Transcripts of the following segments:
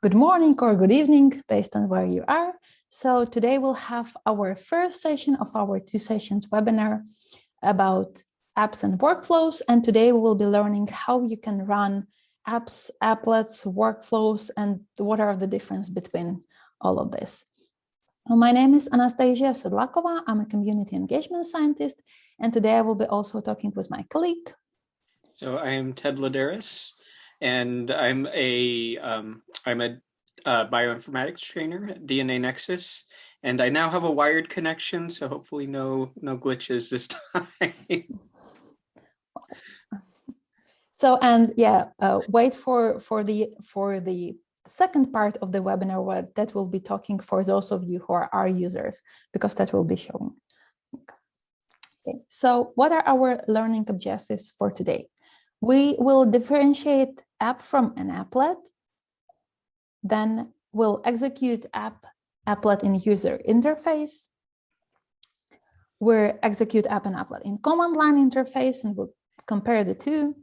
good morning or good evening, based on where you are. So today we'll have our first session of our 2 sessions webinar about apps and workflows. And today we will be learning how you can run apps, applets, workflows, and what are the difference between all of this. Well, my name is Anastasia Sedlakova. I'm a community engagement scientist. And today I will be also talking with my colleague. So I am Ted Ladaris, and I'm a bioinformatics trainer at DNA Nexus, and I now have a wired connection, so hopefully no glitches this time. So, and yeah, wait for the second part of the webinar where that will be talking for those of you who are our users, because that will be showing. Okay. So what are our learning objectives for today? We will differentiate app from an applet, then we'll execute applet in user interface. We'll execute app and applet in command line interface, and we'll compare the two.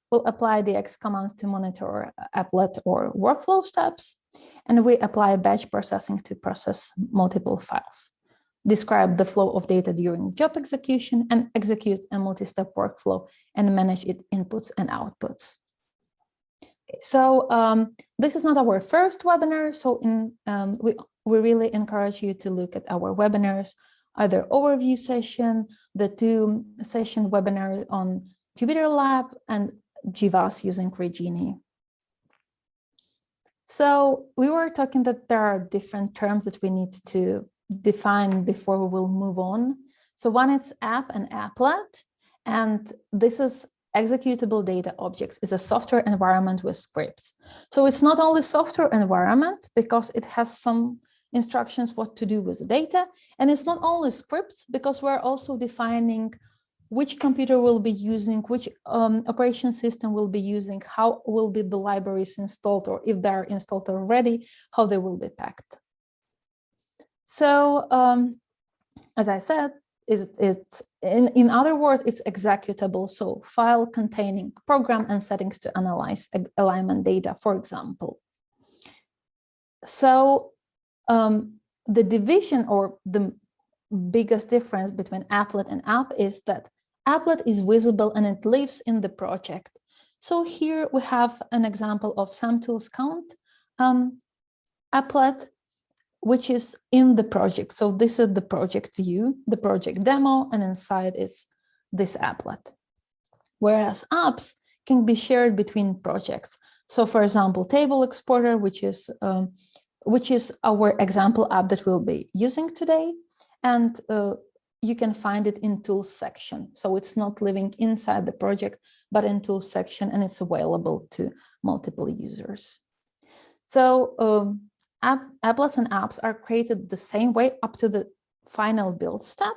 We'll apply the X commands to monitor applet or workflow steps, and we apply batch processing to process multiple files. Describe the flow of data during job execution, and execute a multi-step workflow and manage its inputs and outputs. Okay, so this is not our first webinar, so we really encourage you to look at our webinars, either overview session, the 2 session webinar on Jupyter Lab, and GWAS using Regini. So we were talking that there are different terms that we need to define before we will move on. So one is app and applet, and this is executable data objects. Is a software environment with scripts. So it's not only software environment because it has some instructions what to do with the data, and it's not only scripts because we're also defining which computer will be using, which operation system will be using, how will be the libraries installed, or if they're installed already, how they will be packed. So as I said, it's in other words, it's executable. So file containing program and settings to analyze alignment data, for example. So the division or the biggest difference between applet and app is that applet is visible and it lives in the project. So here we have an example of SAMTools count applet, which is in the project. So this is the project view, the project demo, and inside is this applet. Whereas apps can be shared between projects. So for example, table exporter, which is our example app that we'll be using today. And you can find it in tools section. So it's not living inside the project, but in tools section, and it's available to multiple users. So applets and apps are created the same way up to the final build step.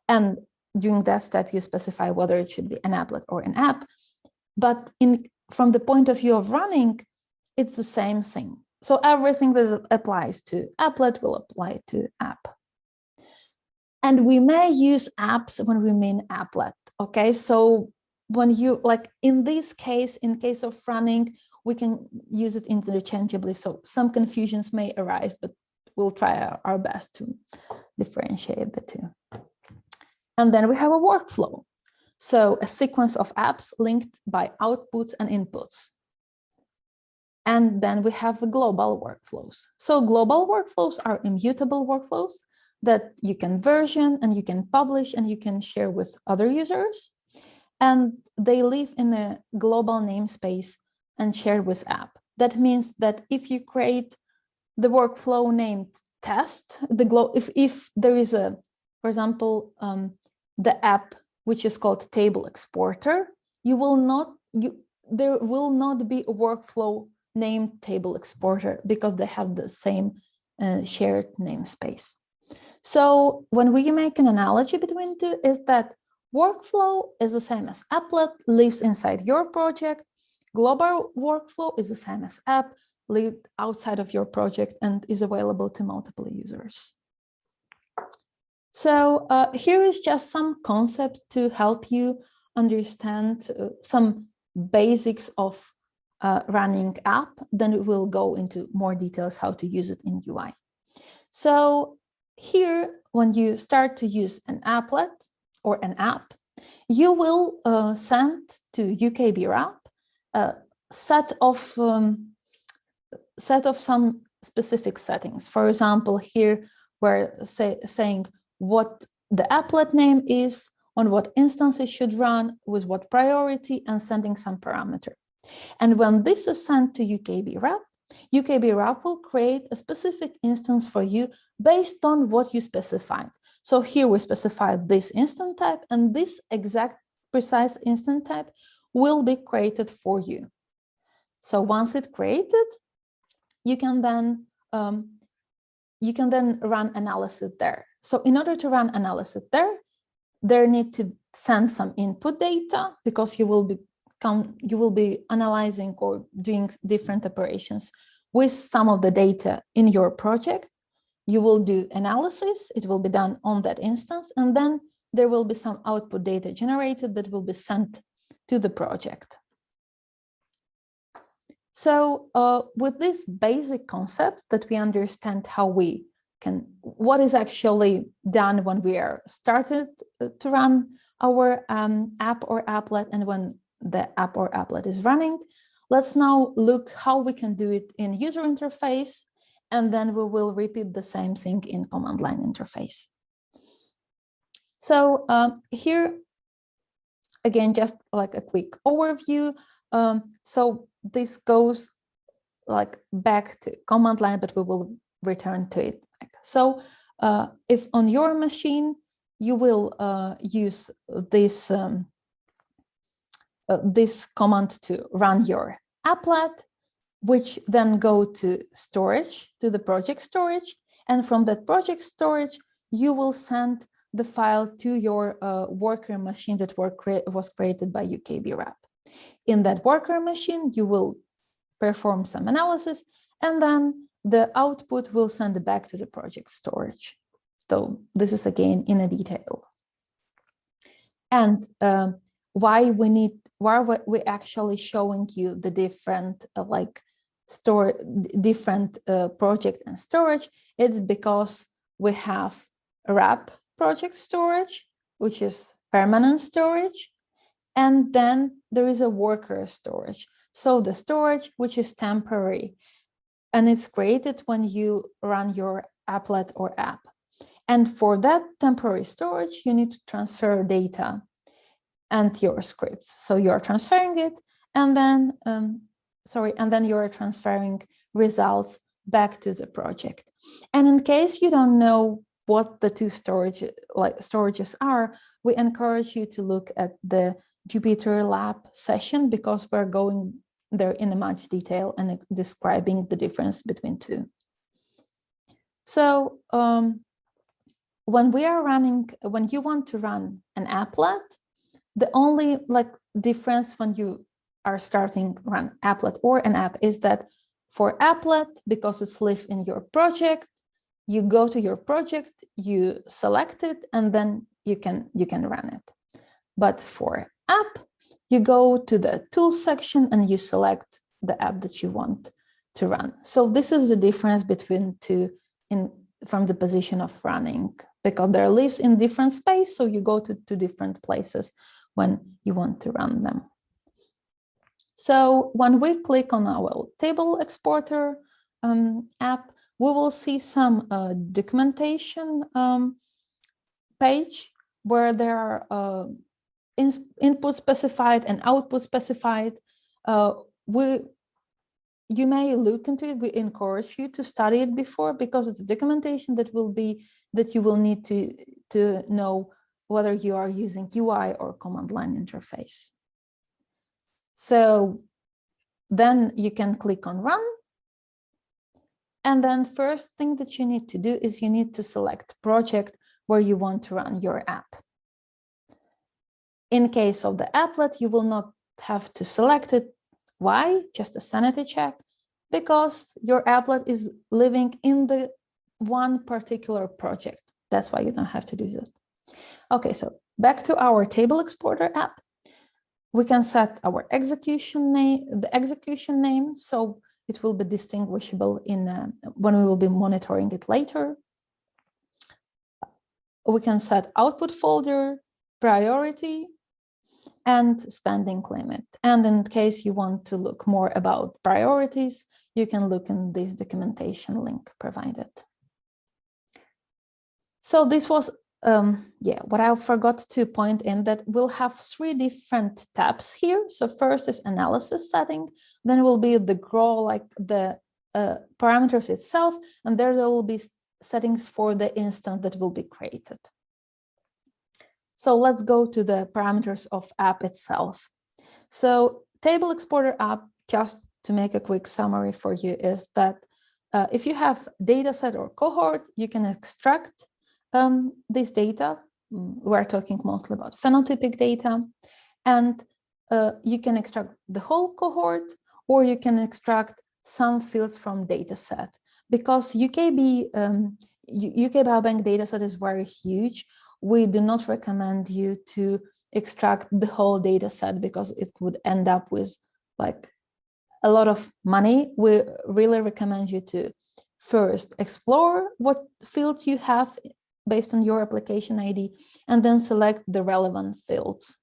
And during that step, you specify whether it should be an applet or an app. But from the point of view of running, it's the same thing. So everything that applies to applet will apply to app. And we may use apps when we mean applet, okay? So when you, like in this case, in case of running, we can use it interchangeably. So some confusions may arise, but we'll try our best to differentiate the two. And then we have a workflow. So a sequence of apps linked by outputs and inputs. And then we have the global workflows. So global workflows are immutable workflows that you can version and you can publish and you can share with other users. And they live in a global namespace and share with app. That means that if you create the workflow named test, if there is a, for example, the app which is called table exporter, there will not be a workflow named table exporter because they have the same shared namespace. So when we make an analogy between two, is that workflow is the same as applet, lives inside your project. Global workflow is the same as app, lives outside of your project and is available to multiple users. So here is just some concepts to help you understand some basics of running app, then we will go into more details how to use it in UI. So here, when you start to use an applet or an app, you will send to UKB wrap a set of some specific settings. For example, here we're saying what the applet name is, on what instance it should run, with what priority, and sending some parameter. And when this is sent to UKB wrap will create a specific instance for you based on what you specified. So here we specified this instance type, and this exact precise instance type will be created for you. So once it's created, you can then run analysis there. So in order to run analysis there need to send some input data, because you will be analyzing or doing different operations with some of the data in your project. You will do analysis, it will be done on that instance, and then there will be some output data generated that will be sent to the project. So with this basic concept that we understand what is actually done when we are started to run our app or applet, and when the app or applet is running, let's now look how we can do it in user interface, and then we will repeat the same thing in command line interface. So here, again, just like a quick overview. So this goes like back to command line, but we will return to it. So if on your machine, you will use this this command to run your applet, which then go to storage, to the project storage. And from that project storage, you will send the file to your worker machine that was created by UKB wrap. In that worker machine, you will perform some analysis, and then the output will send it back to the project storage. So this is again in a detail. And why we're actually showing you the different project and storage, it's because we have wrap project storage, which is permanent storage, and then there is a worker storage. So the storage, which is temporary, and it's created when you run your applet or app. And for that temporary storage, you need to transfer data and your scripts. So you're transferring it, and then you're transferring results back to the project. And in case you don't know what the two storages are, we encourage you to look at the Jupyter Lab session, because we're going there in much detail and describing the difference between two. So when you want to run an applet, the only difference when you are starting run applet or an app is that for applet, because it's live in your project, you go to your project, you select it, and then you can run it. But for app, you go to the tools section and you select the app that you want to run. So this is the difference between two from the position of running, because there lives in different space, so you go to two different places when you want to run them. So when we click on our table exporter app, we will see some documentation page where there are input specified and output specified. You may look into it. We encourage you to study it before, because it's documentation that you will need to know whether you are using UI or command line interface. So then you can click on run. And then first thing that you need to do is you need to select project where you want to run your app. In case of the applet, you will not have to select it. Why? Just a sanity check, because your applet is living in the one particular project. That's why you don't have to do that. Okay, so back to our table exporter app. We can set our execution name, so it will be distinguishable when we will be monitoring it later. We can set output folder, priority, and spending limit. And in case you want to look more about priorities, you can look in this documentation link provided. So this was, what I forgot to point in, that we'll have 3 different tabs here. So first is analysis setting, then will be the grow, like the parameters itself, and there will be settings for the instance that will be created. So let's go to the parameters of app itself. So table exporter app, just to make a quick summary for you, is that if you have data set or cohort, you can extract this data. We're talking mostly about phenotypic data, and you can extract the whole cohort, or you can extract some fields from data set. Because UK Biobank dataset is very huge, we do not recommend you to extract the whole data set because it would end up with like a lot of money. We really recommend you to first explore what field you have based on your application ID, and then select the relevant fields.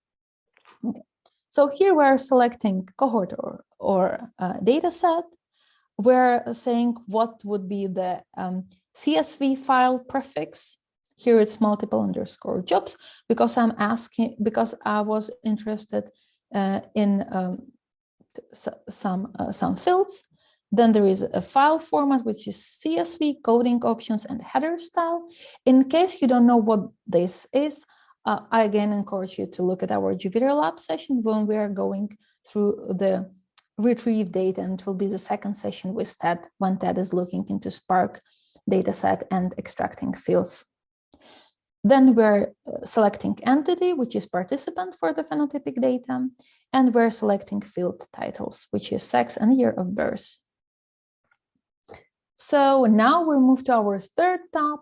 Okay. So here we're selecting cohort or data set. We're saying what would be the CSV file prefix. Here it's multiple underscore jobs, because I was interested in some fields. Then there is a file format, which is CSV, coding options, and header style. In case you don't know what this is, I again encourage you to look at our Jupyter Lab session when we are going through the retrieve data, and it will be the second session with Ted, when Ted is looking into Spark dataset and extracting fields. Then we're selecting entity, which is participant for the phenotypic data, and we're selecting field titles, which is sex and year of birth. So now we'll move to our third tab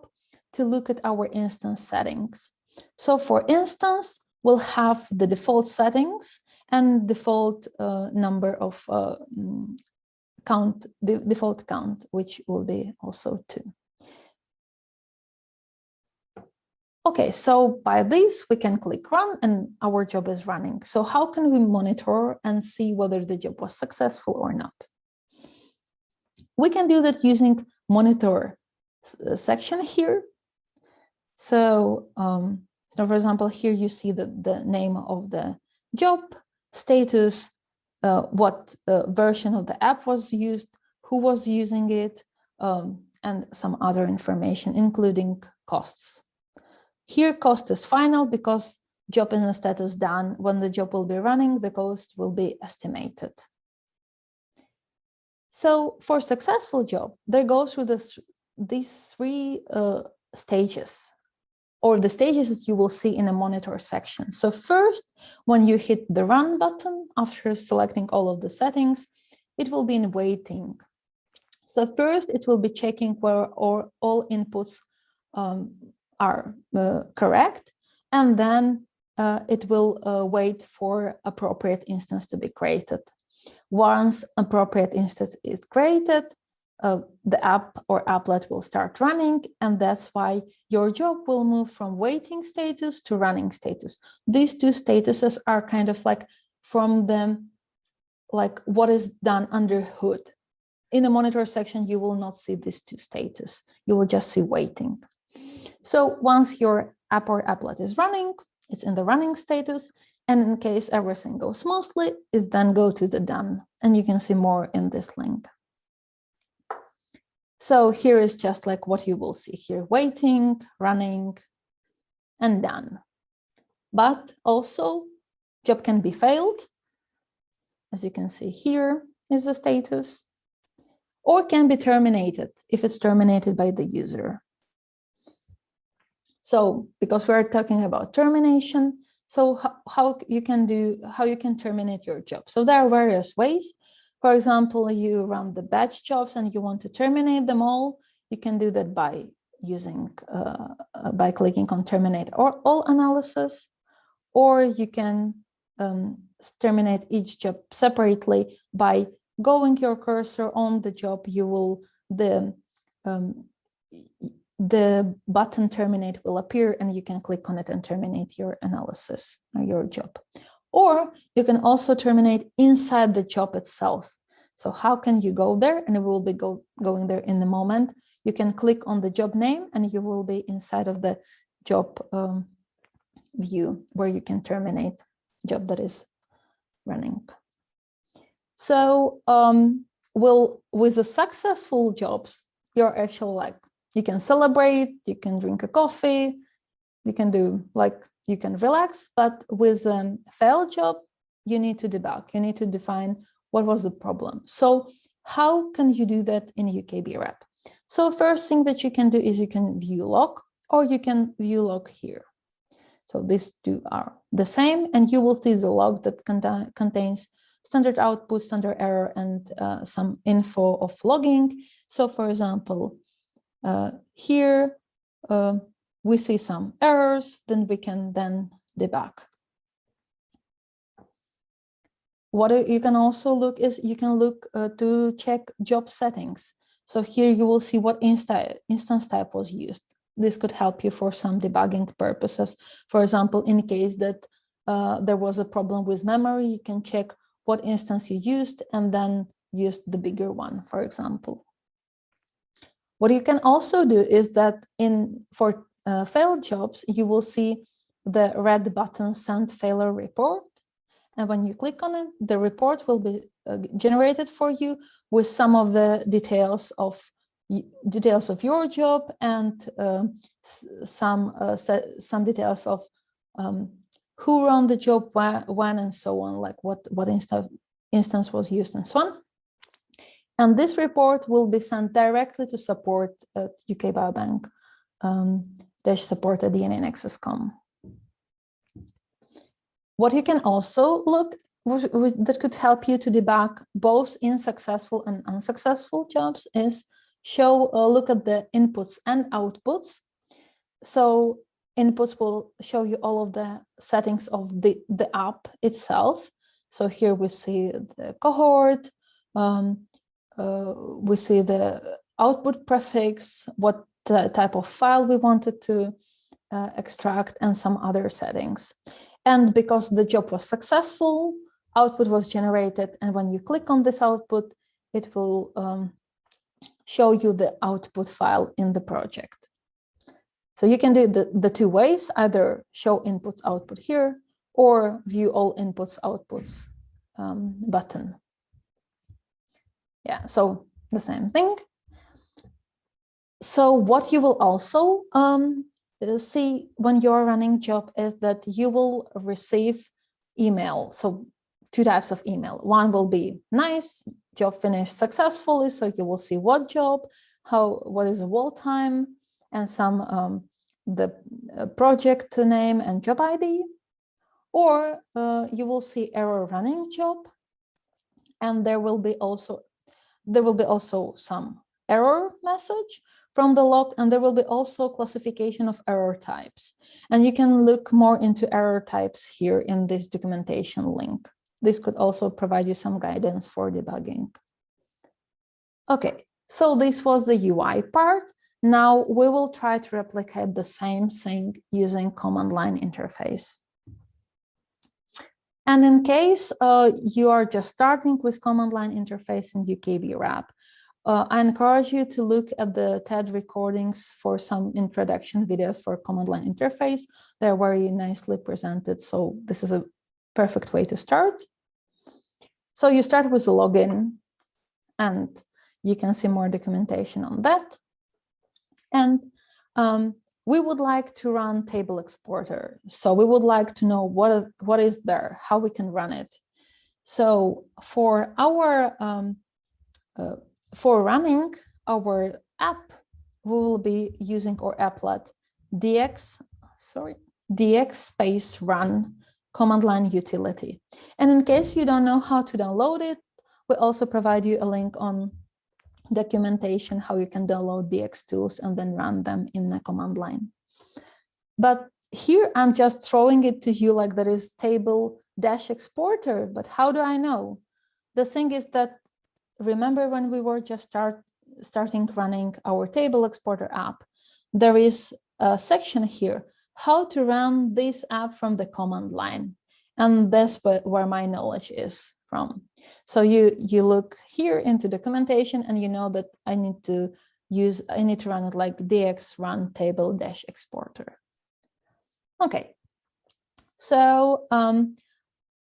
to look at our instance settings. So for instance, we'll have the default settings and default number of default count, which will be also 2. Okay, so by this, we can click run and our job is running. So how can we monitor and see whether the job was successful or not? We can do that using monitor section here. So, for example, here you see the name of the job, status, what version of the app was used, who was using it, and some other information, including costs. Here, cost is final because job and status done. When the job will be running, the cost will be estimated. So for successful job, they go through these 3 stages, or the stages that you will see in a monitor section. So first, when you hit the run button after selecting all of the settings, it will be in waiting. So first, it will be checking where all inputs are correct, and then it will wait for appropriate instance to be created. Once appropriate instance is created, the app or applet will start running, and that's why your job will move from waiting status to running status. These 2 statuses are kind of like from like what is done under hood. In the monitor section, you will not see these 2 status. You will just see waiting. So once your app or applet is running, it's in the running status. And in case everything goes smoothly, it then go to the done. And you can see more in this link. So here is just like what you will see here: waiting, running, and done. But also, job can be failed. As you can see, here is the status, or can be terminated if it's terminated by the user. So because we're talking about termination, so how you can terminate your job. So there are various ways. For example, you run the batch jobs and you want to terminate them all. You can do that by using by clicking on terminate or all analysis, or you can terminate each job separately. By going your cursor on the job, you will the button terminate will appear, and you can click on it and terminate your analysis or your job. Or you can also terminate inside the job itself. So how can you go there? And it will be going there in a moment. You can click on the job name and you will be inside of the job view where you can terminate job that is running. So with the successful jobs, you're actually like, you can celebrate, you can drink a coffee, you can do like, you can relax, but with a failed job, you need to debug, you need to define what was the problem. So how can you do that in UKB Wrap? So first thing that you can do is you can view log, or you can view log here. So these two are the same, and you will see the log that contains standard output, standard error, and some info of logging. So for example, here we see some errors, then we can then debug. What you can also look is you can look to check job settings. So here you will see what instance type was used. This could help you for some debugging purposes. For example, in case that there was a problem with memory, you can check what instance you used and then use the bigger one, for example. What you can also do is that for failed jobs, you will see the red button Send Failure Report. And when you click on it, the report will be generated for you with some of the details of your job and some details of who ran the job, when, and so on, like what instance was used and so on. And this report will be sent directly to support at UK Biobank /support@dnanexus.com. What you can also look that could help you to debug both in successful and unsuccessful jobs is look at the inputs and outputs. So inputs will show you all of the settings of the app itself. So here we see the cohort, we see the output prefix, what type of file we wanted to extract, and some other settings. And because the job was successful, output was generated. And when you click on this output, it will show you the output file in the project. So you can do the two ways, either show inputs output here or view all inputs outputs button. Yeah, so the same thing. So what you will also see when you're running job is that you will receive email. So two types of email. One will be nice, job finished successfully. So you will see what job, what is the wall time, and some the project name and job ID. Or you will see error running job, and there will be also some error message from the log, and there will be also classification of error types. And you can look more into error types here in this documentation link. This could also provide you some guidance for debugging. Okay, so this was the UI part. Now we will try to replicate the same thing using command line interface. And in case you are just starting with command line interface in UKB Wrap, I encourage you to look at the TED recordings for some introduction videos for command line interface. They're very nicely presented, so this is a perfect way to start. So you start with the login, and you can see more documentation on that. And we would like to run table exporter. So we would like to know what is there, how we can run it. So for our for running our app, we will be using our applet dx space run command line utility. And in case you don't know how to download it, we also provide you a link on documentation how you can download DX tools and then run them in the command line. But here I'm just throwing it to you like there is table dash exporter, but how do I know? The thing is that, remember when we were just starting running our table exporter app, there is a section here, how to run this app from the command line. And that's where my knowledge is from. So you look here into documentation and you know that I need to run it like dx run table dash exporter. Okay, so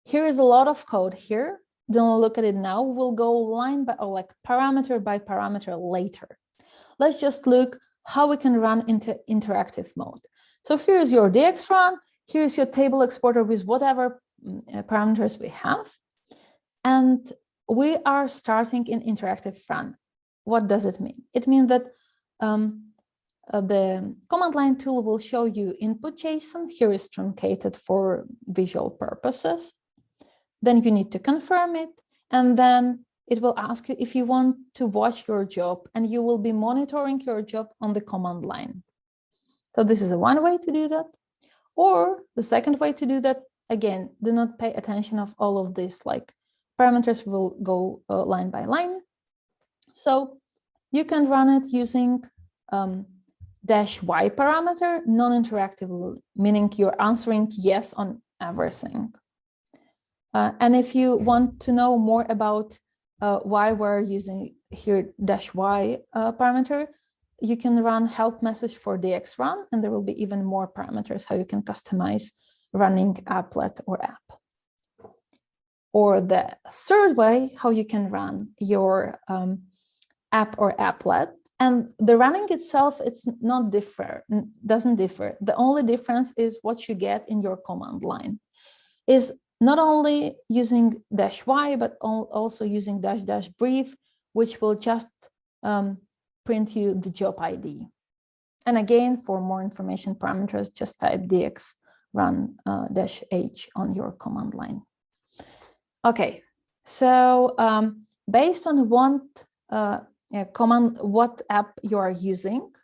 here is a lot of code here. Don't look at it now. We'll go line by, or like parameter by parameter later. Let's just look how we can run into interactive mode. So here's your dx run. Here's your table exporter with whatever parameters we have. And we are starting in interactive run. What does it mean? It means that the command line tool will show you input JSON. Here is truncated for visual purposes. Then you need to confirm it. And then it will ask you if you want to watch your job, and you will be monitoring your job on the command line. So this is one way to do that. Or the second way to do that, again, do not pay attention of all of this, like parameters will go line by line. So you can run it using -y parameter, non-interactive, meaning you're answering yes on everything. And if you want to know more about why we're using here -y parameter, you can run help message for dx run, and there will be even more parameters how you can customize running applet or app. Or the third way, how you can run your app or applet. And the running itself, it's not doesn't differ. The only difference is what you get in your command line. Is not only using -y, but also using --brief, which will just print you the job ID. And again, for more information parameters, just type dx run -h on your command line. Okay, so based on what app you are using,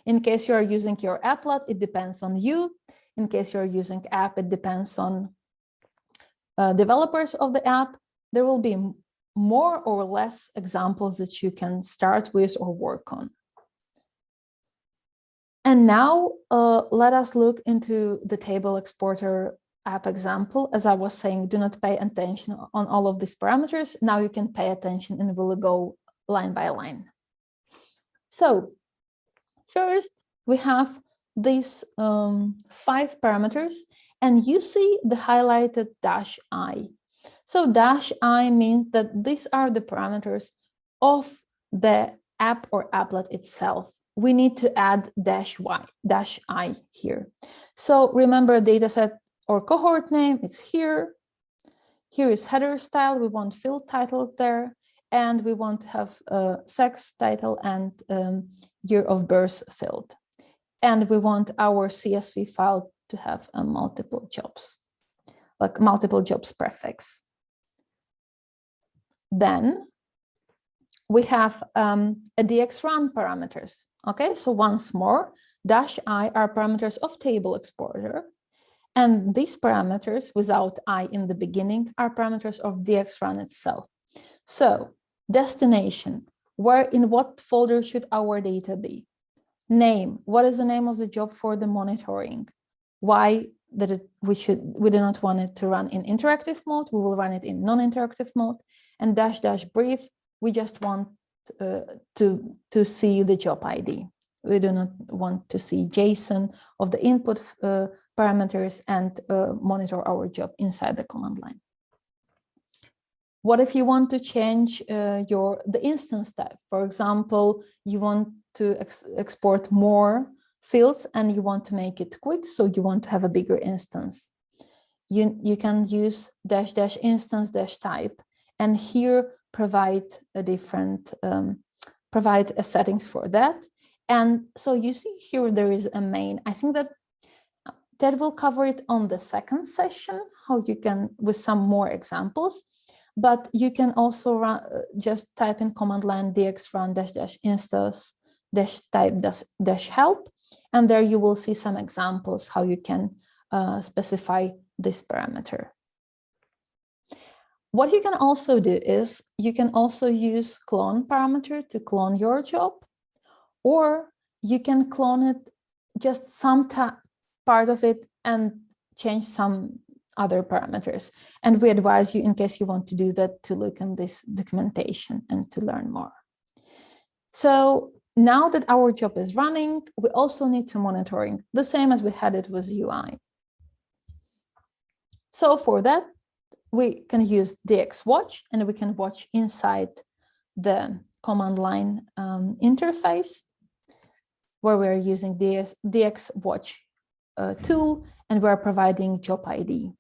in case you are using your applet, it depends on you. In case you're using app, it depends on developers of the app. There will be more or less examples that you can start with or work on. And now let us look into the table exporter app example. As I was saying, do not pay attention on all of these parameters. Now you can pay attention and we'll go line by line. So first, we have these 5 parameters, and you see the highlighted -i. So -i means that these are the parameters of the app or applet itself. We need to add -i here. So remember dataset or cohort name, it's here. Here is header style, we want field titles there, and we want to have sex, title, and year of birth filled. And we want our CSV file to have multiple jobs, like multiple jobs prefix. Then we have a dx run parameters. Okay, so once more, -i are parameters of table exporter. And these parameters without I in the beginning are parameters of dx run itself. So destination, in what folder should our data be? Name, what is the name of the job for the monitoring? Why we do not want it to run in interactive mode, we will run it in non-interactive mode. And --brief, we just want to see the job ID. We do not want to see JSON of the input parameters and monitor our job inside the command line. What if you want to change the instance type? For example, you want to export more fields and you want to make it quick, so you want to have a bigger instance. You can use --instance -type, and here provide a settings for that. And so you see here there is a main. I think that Ted will cover it on the second session, how you can, with some more examples. But you can also just type in command line dx run -instance -type -help, and there you will see some examples how you can specify this parameter. What you can also do is you can also use clone parameter to clone your job, or you can clone it just some part of it and change some other parameters. And we advise you, in case you want to do that, to look in this documentation and to learn more. So now that our job is running, we also need to monitoring, the same as we had it with UI. So for that, we can use DX watch, and we can watch inside the command line interface, where we're using DX watch tool, and we're providing job ID.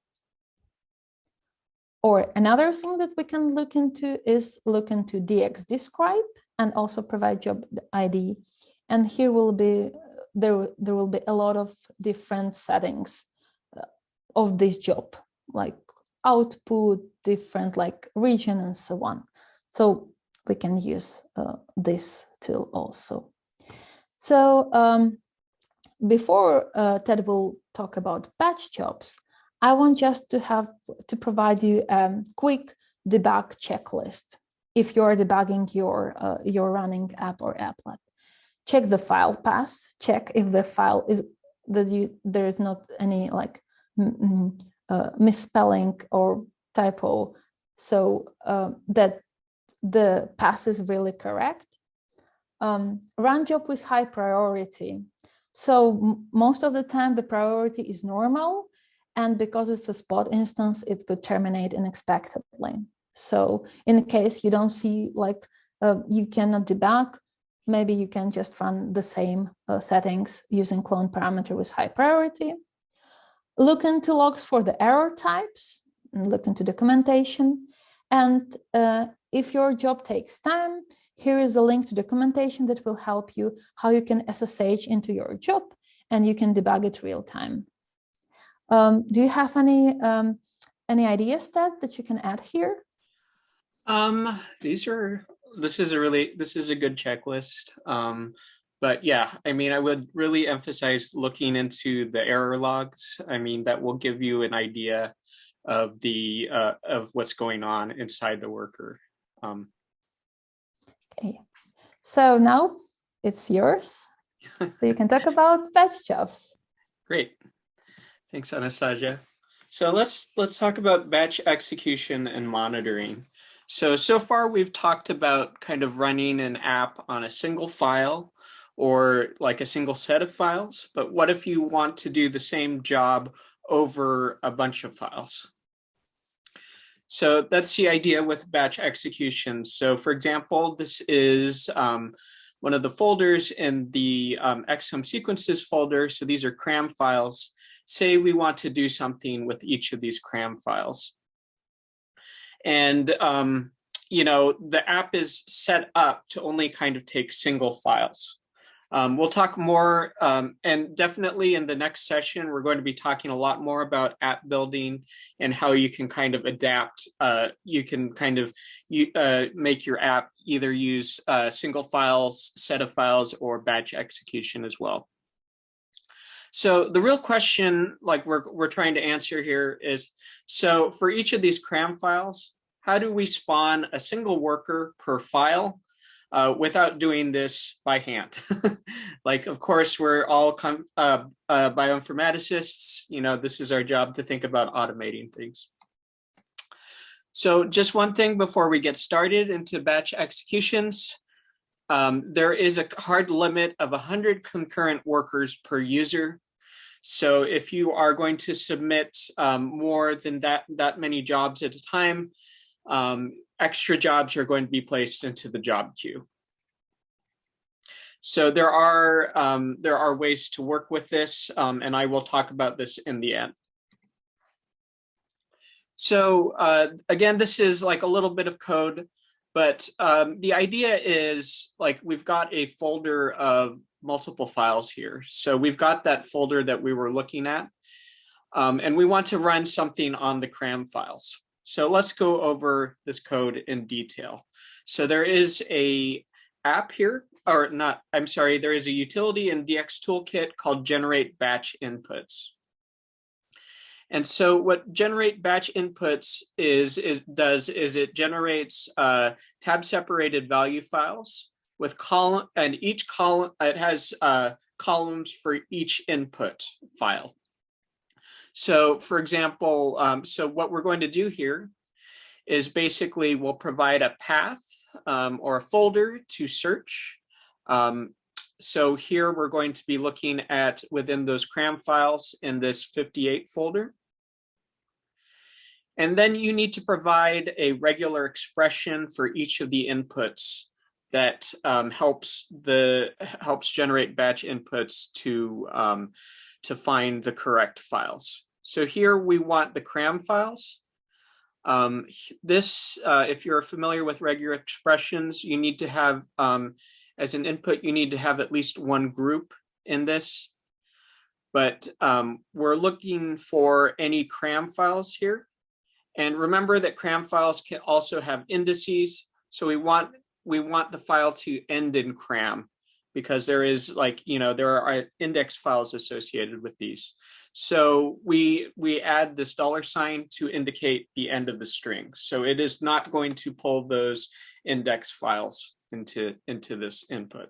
Or another thing that we can look into is look into DX describe and also provide job ID. And here will be there will be a lot of different settings of this job, like output, different like region, and so on. So we can use this tool also. So before Ted will talk about batch jobs, I want just to provide you a quick debug checklist. If you're debugging your running app or applet, check the file path. Check if the file is there is not any like misspelling or typo, so that the path is really correct. Run job with high priority. So most of the time the priority is normal, and because it's a spot instance, it could terminate unexpectedly. So in case you don't see like you cannot debug, maybe you can just run the same settings using clone parameter with high priority. Look into logs for the error types and look into documentation. And if your job takes time, here is a link to documentation that will help you how you can SSH into your job, and you can debug it real time. Do you have any ideas that you can add here? This is a good checklist. But yeah, I mean, I would really emphasize looking into the error logs. I mean, that will give you an idea of the of what's going on inside the worker. Okay, so now it's yours. So you can talk about batch jobs. Great, thanks, Anastasia. So let's talk about batch execution and monitoring. So far we've talked about kind of running an app on a single file or like a single set of files, but what if you want to do the same job over a bunch of files? So that's the idea with batch execution. So for example, this is one of the folders in the exome sequences folder. So these are CRAM files. Say we want to do something with each of these CRAM files. And you know, the app is set up to only kind of take single files. We'll talk more, and definitely in the next session, we're going to be talking a lot more about app building and how you can kind of adapt. You can kind of make your app either use single files, set of files, or batch execution as well. So the real question, like we're trying to answer here is, so for each of these CRAM files, how do we spawn a single worker per file without doing this by hand? Like, of course, we're all bioinformaticists. You know, this is our job to think about automating things. So just one thing before we get started into batch executions. There is a hard limit of 100 concurrent workers per user. So if you are going to submit more than that many jobs at a time, extra jobs are going to be placed into the job queue. So there are ways to work with this, and I will talk about this in the end. So again, this is like a little bit of code, but the idea is like we've got a folder of multiple files here. So we've got that folder that we were looking at, and we want to run something on the CRAM files. So let's go over this code in detail. So there is a app here, or not, I'm sorry, there is a utility in DX Toolkit called Generate Batch Inputs. And so what generate batch inputs does is it generates tab separated value files with column, and each column, it has columns for each input file. So for example, so what we're going to do here is basically we'll provide a path or a folder to search. So here we're going to be looking at within those cram files in this 58 folder. And then you need to provide a regular expression for each of the inputs that helps generate batch inputs to find the correct files. So here we want the cram files. If you're familiar with regular expressions, you need to have, as an input, you need to have at least one group in this. But we're looking for any cram files here. And remember that cram files can also have indices. So we want the file to end in cram because there is there are index files associated with these. So we add this $sign to indicate the end of the string. So it is not going to pull those index files into this input.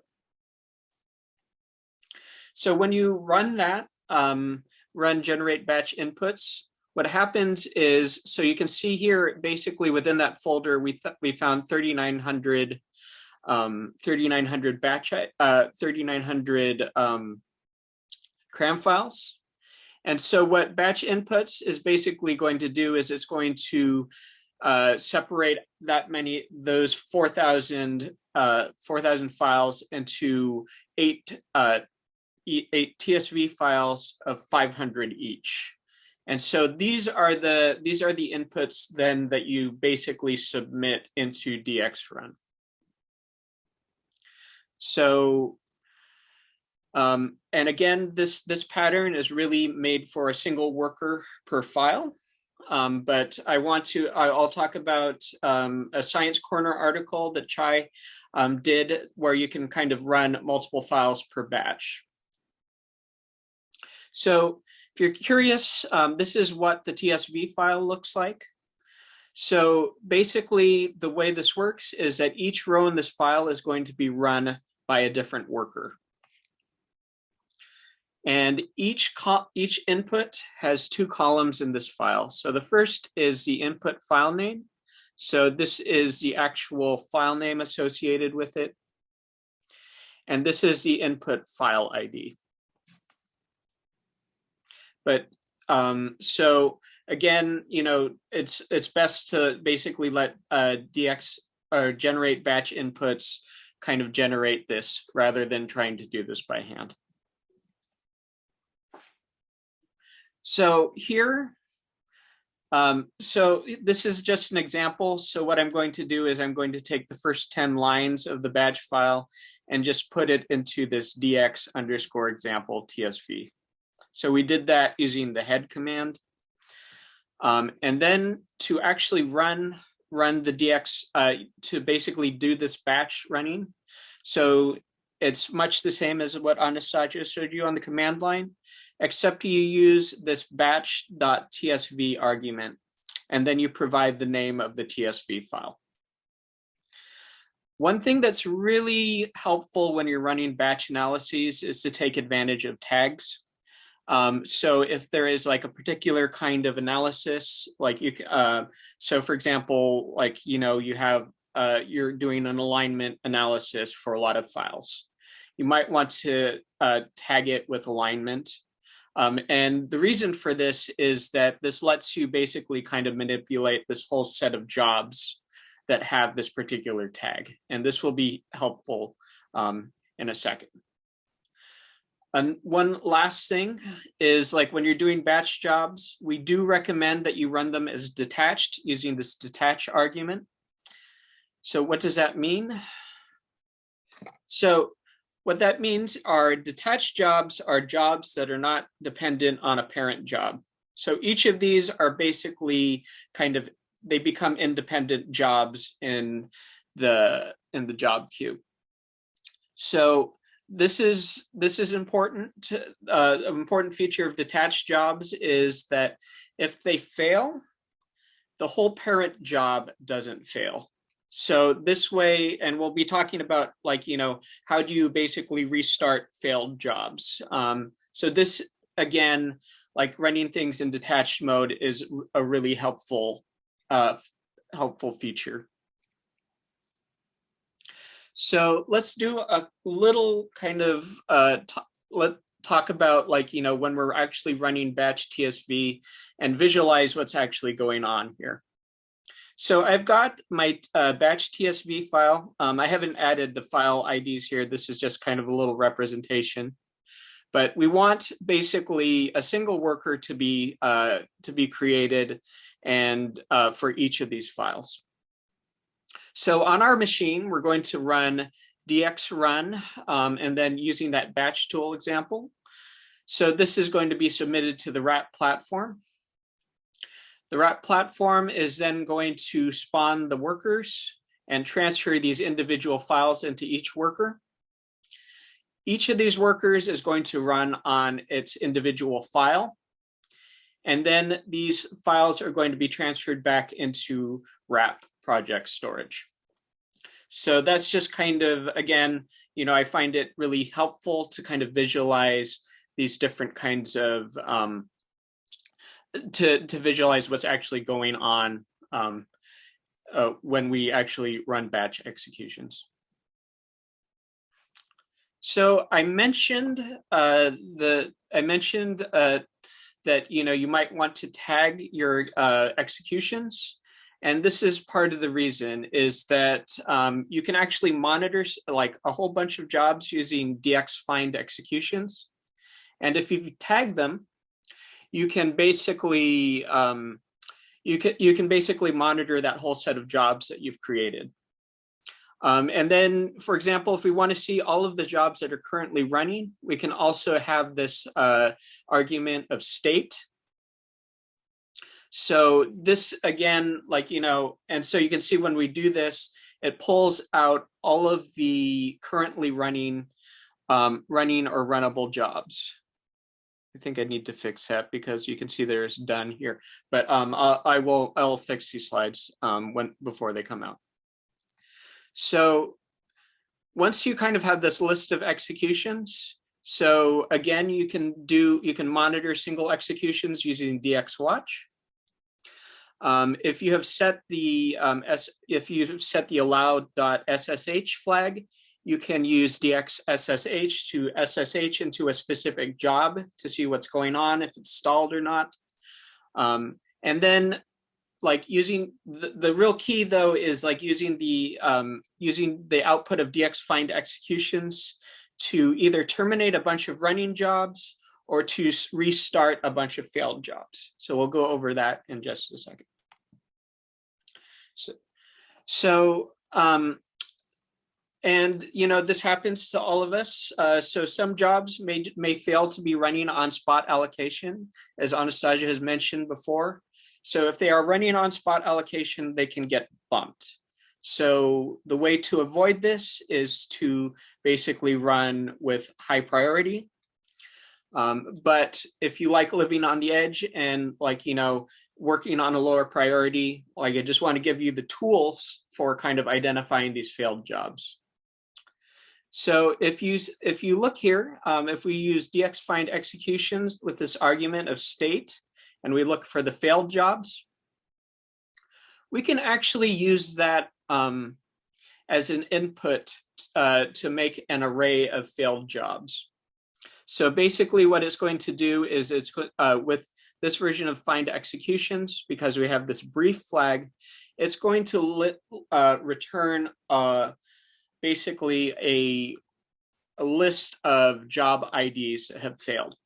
So when you run that, run generate batch inputs, what happens is, so you can see here, basically within that folder, we found 3,900 cram files. And so what batch inputs is basically going to do is it's going to separate those 4,000 files into eight TSV files of 500 each. And so these are the inputs then that you basically submit into DXRun. So, and again, this pattern is really made for a single worker per file. But I'll talk about a Science Corner article that Chai did where you can kind of run multiple files per batch. So if you're curious, this is what the TSV file looks like. So basically, the way this works is that each row in this file is going to be run by a different worker. And each input has two columns in this file. So the first is the input file name. So this is the actual file name associated with it. And this is the input file ID. But so again, it's best to basically let DX or generate batch inputs kind of generate this rather than trying to do this by hand. So here, so this is just an example. So what I'm going to do is I'm going to take the first 10 lines of the batch file and just put it into this DX_example TSV. So we did that using the head command. And then to actually run the DX, to basically do this batch running. So it's much the same as what Anastasia showed you on the command line, except you use this batch.tsv argument, and then you provide the name of the TSV file. One thing that's really helpful when you're running batch analyses is to take advantage of tags. So if there is like a particular kind of analysis, like so for example, like, you have, you're doing an alignment analysis for a lot of files. You might want to tag it with alignment. And the reason for this is that this lets you basically kind of manipulate this whole set of jobs that have this particular tag. And this will be helpful in a second. And one last thing is, like, when you're doing batch jobs, we do recommend that you run them as detached using this detach argument. So what does that mean? So what that means are detached jobs are jobs that are not dependent on a parent job. So each of these are basically they become independent jobs in the job queue. So This is important. An important feature of detached jobs is that if they fail, the whole parent job doesn't fail. So this way, and we'll be talking about like, how do you basically restart failed jobs? So this, again, like running things in detached mode is a really helpful feature. So let's do a little kind of talk about like, when we're actually running batch TSV and visualize what's actually going on here. So I've got my batch TSV file. I haven't added the file IDs here. This is just kind of a little representation. But we want basically a single worker to be created and for each of these files. So on our machine, we're going to run dxrun and then using that batch tool example. So this is going to be submitted to the RAP platform. The RAP platform is then going to spawn the workers and transfer these individual files into each worker. Each of these workers is going to run on its individual file. And then these files are going to be transferred back into RAP project storage. So that's just kind of, again, I find it really helpful to kind of visualize these different kinds of, to visualize what's actually going on when we actually run batch executions. So I mentioned that you might want to tag your executions. And this is part of the reason is that you can actually monitor like a whole bunch of jobs using dx-find executions. And if you tag them, you can basically monitor that whole set of jobs that you've created. And then, for example, if we want to see all of the jobs that are currently running, we can also have this argument of state. So this, again, and so you can see when we do this, it pulls out all of the currently running or runnable jobs. I think I need to fix that because you can see there's done here, but I'll fix these slides before they come out. So once you kind of have this list of executions, so again, you can monitor single executions using dxwatch. If you have set the allowed.ssh flag, you can use dxSSH to SSH into a specific job to see what's going on, if it's stalled or not. And then like using the real key though is like using the output of dx-find executions to either terminate a bunch of running jobs or to restart a bunch of failed jobs. So we'll go over that in just a second. And this happens to all of us. So some jobs may fail to be running on spot allocation, as Anastasia has mentioned before. So if they are running on spot allocation, they can get bumped. So the way to avoid this is to basically run with high priority. But if you like living on the edge and working on a lower priority, I just want to give you the tools for kind of identifying these failed jobs. So if you look here, if we use dx-find executions with this argument of state, and we look for the failed jobs, we can actually use that as an input to make an array of failed jobs. So basically what it's going to do is it's with this version of find executions, because we have this brief flag, it's going to return basically a list of job IDs that have failed.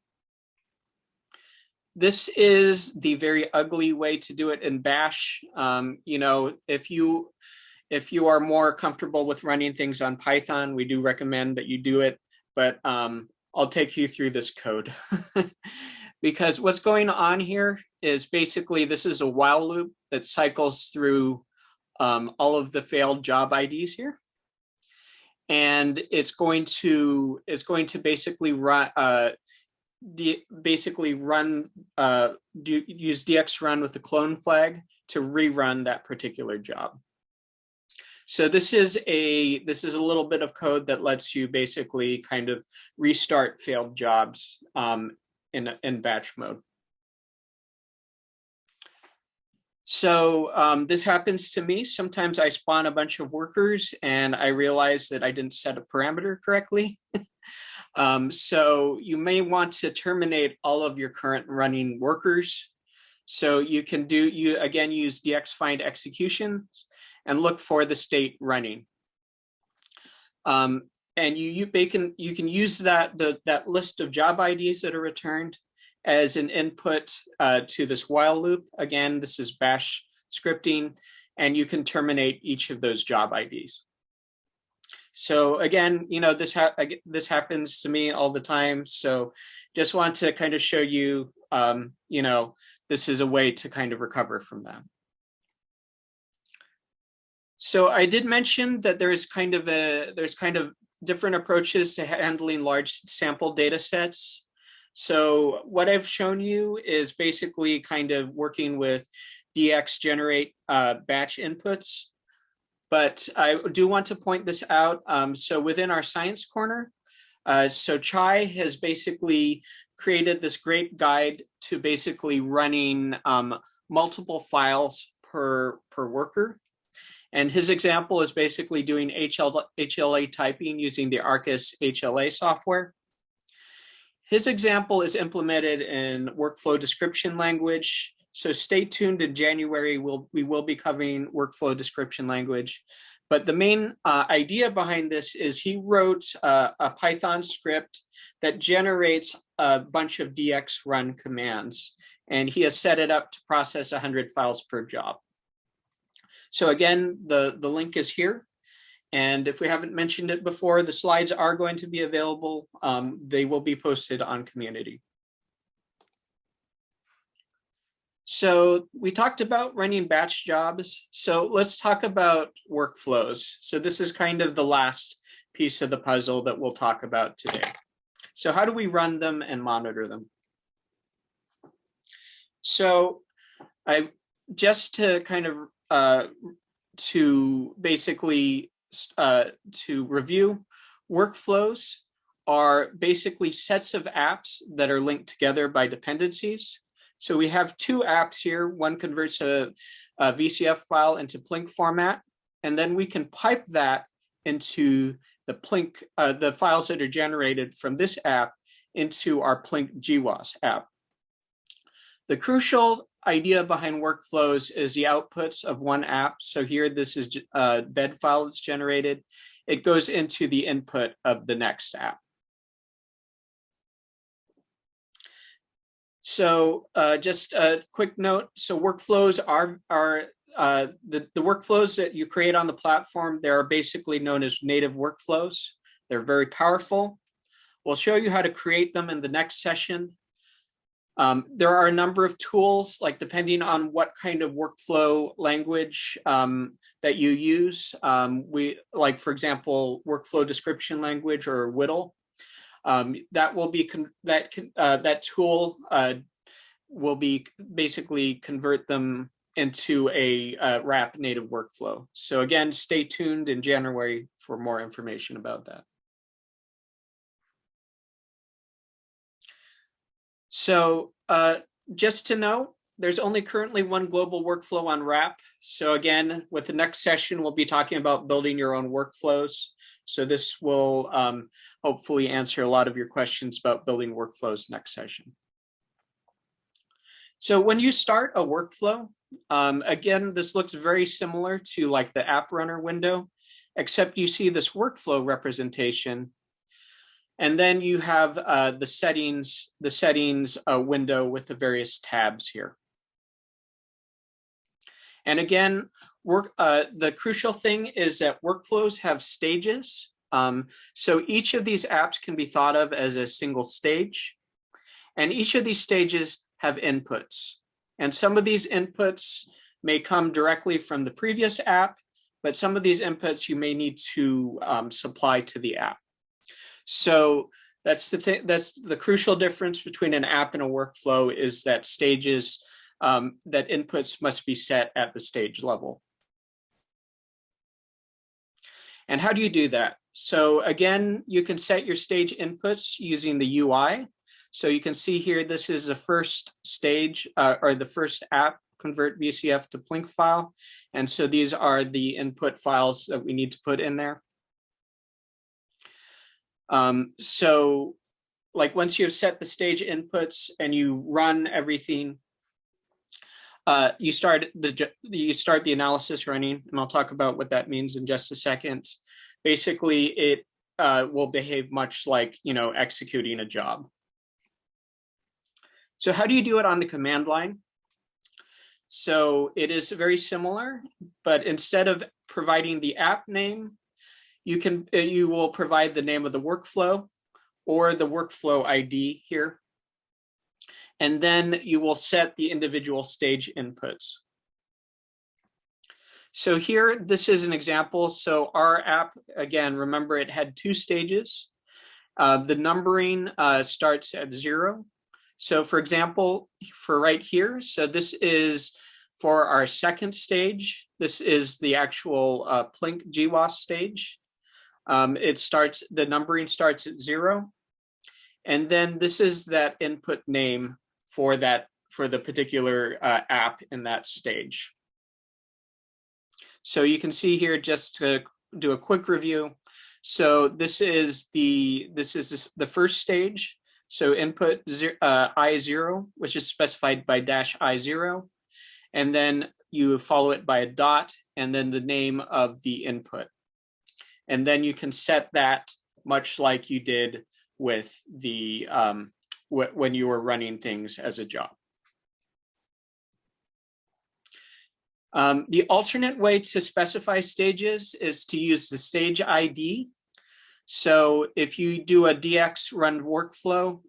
This is the very ugly way to do it in Bash. If you are more comfortable with running things on Python, we do recommend that you do it, but I'll take you through this code. Because what's going on here is basically this is a while loop that cycles through all of the failed job IDs here. and it's going to basically run use dx run with the clone flag to rerun that particular job. So this is a little bit of code that lets you basically kind of restart failed jobs in batch mode. So this happens to me. Sometimes I spawn a bunch of workers and I realize that I didn't set a parameter correctly. So you may want to terminate all of your current running workers. So you can again use dx-find executions and look for the state running. And you can use that list of job IDs that are returned as an input to this while loop. Again, this is bash scripting, and you can terminate each of those job IDs. So again, this happens to me all the time. So just want to kind of show you, this is a way to kind of recover from that. So I did mention that there's kind of different approaches to handling large sample data sets. So what I've shown you is basically kind of working with dx generate batch inputs. But I do want to point this out. So within our science corner, so Chai has basically created this great guide to basically running multiple files per worker. And his example is basically doing HLA typing using the Arcus HLA software. His example is implemented in workflow description language. So stay tuned in January, we will be covering workflow description language. But the main idea behind this is he wrote a Python script that generates a bunch of dx run commands. And he has set it up to process 100 files per job. So again, the link is here. And if we haven't mentioned it before, the slides are going to be available. They will be posted on community. So we talked about running batch jobs. So let's talk about workflows. So this is kind of the last piece of the puzzle that we'll talk about today. So how do we run them and monitor them? So I just to kind of to basically to review, workflows are basically sets of apps that are linked together by dependencies. So we have two apps here. One converts a VCF file into Plink format, and then we can pipe that into the Plink, the files that are generated from this app into our Plink GWAS app. The crucial idea behind workflows is the outputs of one app. So here, this is a bed file that's generated. It goes into the input of the next app. So just a quick note. So workflows are the workflows that you create on the platform. They are basically known as native workflows. They're very powerful. We'll show you how to create them in the next session. There are a number of tools, like depending on what kind of workflow language that you use. Like, for example, workflow description language or WDL. That will be that tool will be basically convert them into a wrap native workflow. So again, stay tuned in January for more information about that. So just to note, there's only currently one global workflow on wrap. So again, with the next session, we'll be talking about building your own workflows. So this will hopefully answer a lot of your questions about building workflows next session. So when you start a workflow, again, this looks very similar to like the app runner window, except you see this workflow representation. And then you have the settings window with the various tabs here. And again, the crucial thing is that workflows have stages. So each of these apps can be thought of as a single stage. And each of these stages have inputs. And some of these inputs may come directly from the previous app. but some of these inputs you may need to supply to the app. So that's the thing. That's the crucial difference between an app and a workflow, is that stages, that inputs must be set at the stage level. And how do you do that? So again, you can set your stage inputs using the UI. So you can see here, this is the first stage or the first app, convert VCF to Plink file. And so these are the input files that we need to put in there. So like once you've set the stage inputs and you run everything, you start the analysis running, and I'll talk about what that means in just a second. Basically, it will behave much like, executing a job. So how do you do it on the command line? So it is very similar, but instead of providing the app name, you will provide the name of the workflow or the workflow ID here. And then you will set the individual stage inputs. So here, this is an example. So our app, again, remember it had 2 stages. The numbering starts at 0. So for example, for right here, so this is for our second stage. This is the actual Plink GWAS stage. The numbering starts at 0. And then this is that input name for the particular app in that stage. So you can see here, just to do a quick review. So this is the first stage. So input I0, which is specified by -I0, and then you follow it by a dot, and then the name of the input. And then you can set that much like you did with the when you were running things as a job. The alternate way to specify stages is to use the stage ID. So if you do a DX run workflow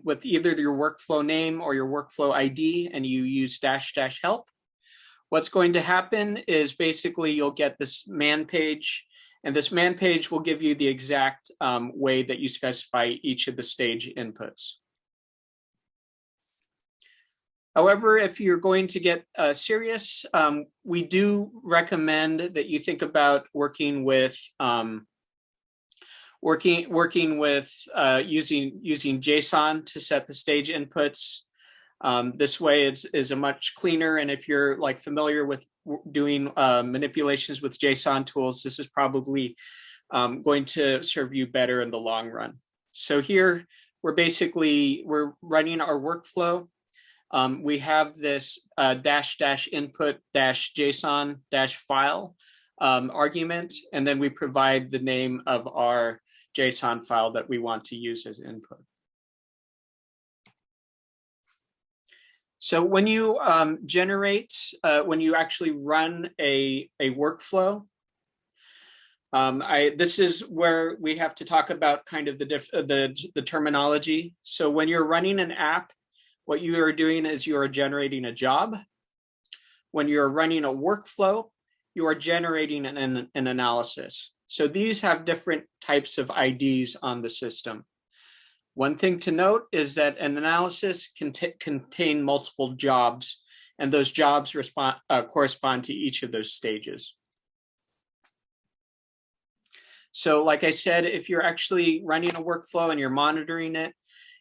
with either your workflow name or your workflow ID, and you use --help, what's going to happen is basically you'll get this man page, and this man page will give you the exact way that you specify each of the stage inputs. However, if you're going to get serious, we do recommend that you think about working with using JSON to set the stage inputs. This way is a much cleaner, and if you're like familiar with doing manipulations with JSON tools, this is probably going to serve you better in the long run. So here we're running our workflow. We have this --input--JSON-file argument, and then we provide the name of our JSON file that we want to use as input. So when you when you actually run a workflow, this is where we have to talk about kind of the terminology. So when you're running an app, what you are doing is you are generating a job. When you're running a workflow, you are generating an analysis. So these have different types of IDs on the system. One thing to note is that an analysis can contain multiple jobs, and those jobs correspond to each of those stages. So like I said, if you're actually running a workflow and you're monitoring it,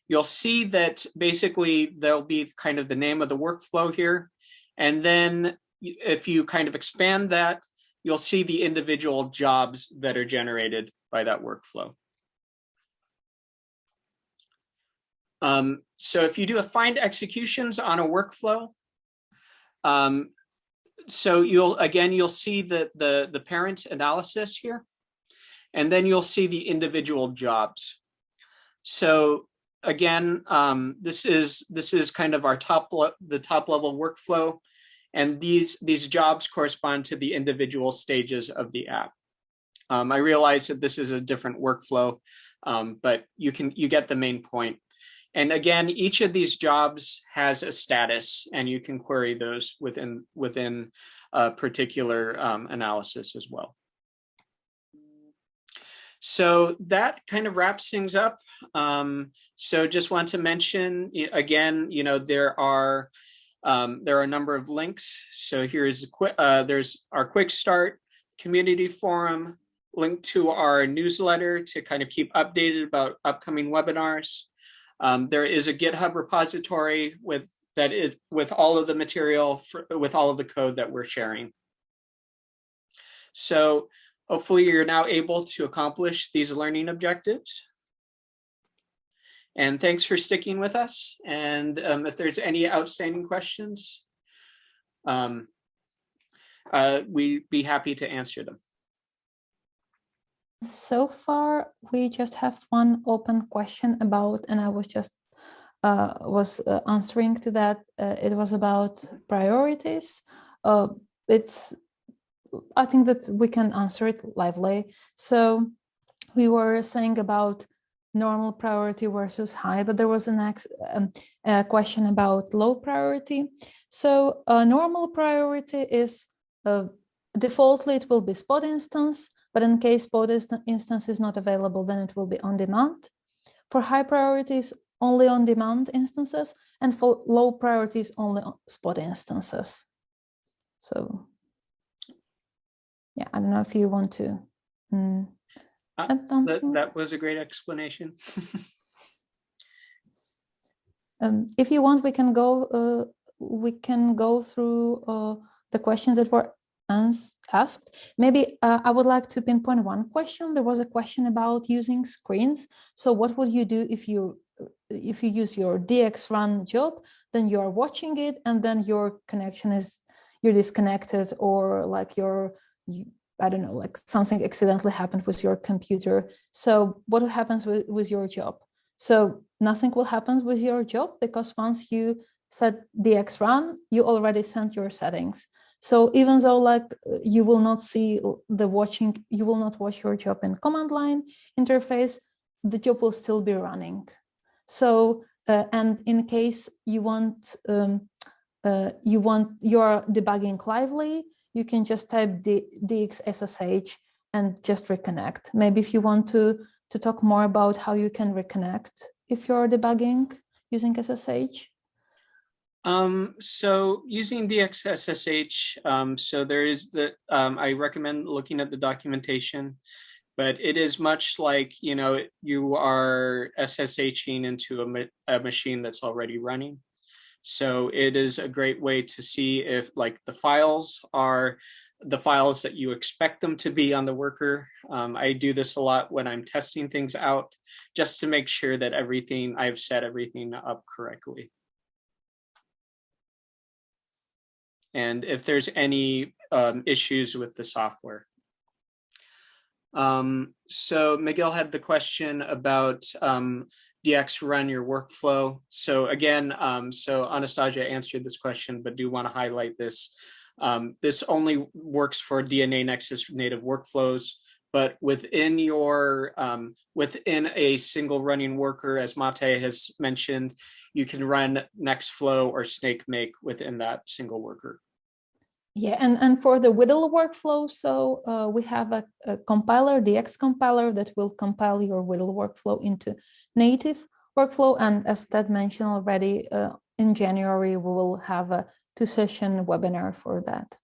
you'll see that basically there'll be kind of the name of the workflow here. And then if you kind of expand that, you'll see the individual jobs that are generated by that workflow. So if you do a find executions on a workflow, so you'll see the parent analysis here, and then you'll see the individual jobs. So again, this is kind of our top level workflow, and these jobs correspond to the individual stages of the app. I realize that this is a different workflow, but you get the main point. And again, each of these jobs has a status, and you can query those within a particular analysis as well. So that kind of wraps things up. So just want to mention again, there are a number of links. So here's there's our quick start community forum, link to our newsletter to kind of keep updated about upcoming webinars. There is a GitHub repository with all of the material, with all of the code that we're sharing. So hopefully you're now able to accomplish these learning objectives. And thanks for sticking with us. And if there's any outstanding questions, we'd be happy to answer them. So far, we just have one open question about, and I was just answering to that. It was about priorities. I think that we can answer it lively. So we were saying about normal priority versus high, but there was a question about low priority. So normal priority is defaultly it will be spot instance, but in case spot instance is not available, then it will be on demand. For high priorities, only on demand instances, and for low priorities, only spot instances. So yeah, I don't know if you want to add something. That was a great explanation. If you want, we can go through the questions that were asked. Maybe I would like to pinpoint one question. There was a question about using screens. So what would you do if you use your DX-Run job, then you are watching it, and then your connection is, you're disconnected, or like I don't know, like something accidentally happened with your computer. So what happens with your job? So nothing will happen with your job, because once you set DX-Run, you already sent your settings. So even though like you will not see you will not watch your job in command line interface, the job will still be running. So and in case you are debugging lively, you can just type dxSSH and just reconnect. Maybe if you want to talk more about how you can reconnect if you're debugging using SSH. So using dxSSH, so there is I recommend looking at the documentation, but it is much like, you are SSHing into a machine that's already running. So it is a great way to see if like the files are the files that you expect them to be on the worker. I do this a lot when I'm testing things out, just to make sure that I've set everything up correctly. And if there's any issues with the software. So Miguel had the question about DX-Run your workflow. So again, so Anastasia answered this question, but do want to highlight this. This only works for DNA Nexus native workflows, but within within a single running worker, as Mate has mentioned, you can run Nextflow or SnakeMake within that single worker. Yeah, and for the WDL workflow, so we have a compiler, DX compiler, that will compile your WDL workflow into native workflow. And as Ted mentioned already, in January, we will have a 2-session webinar for that.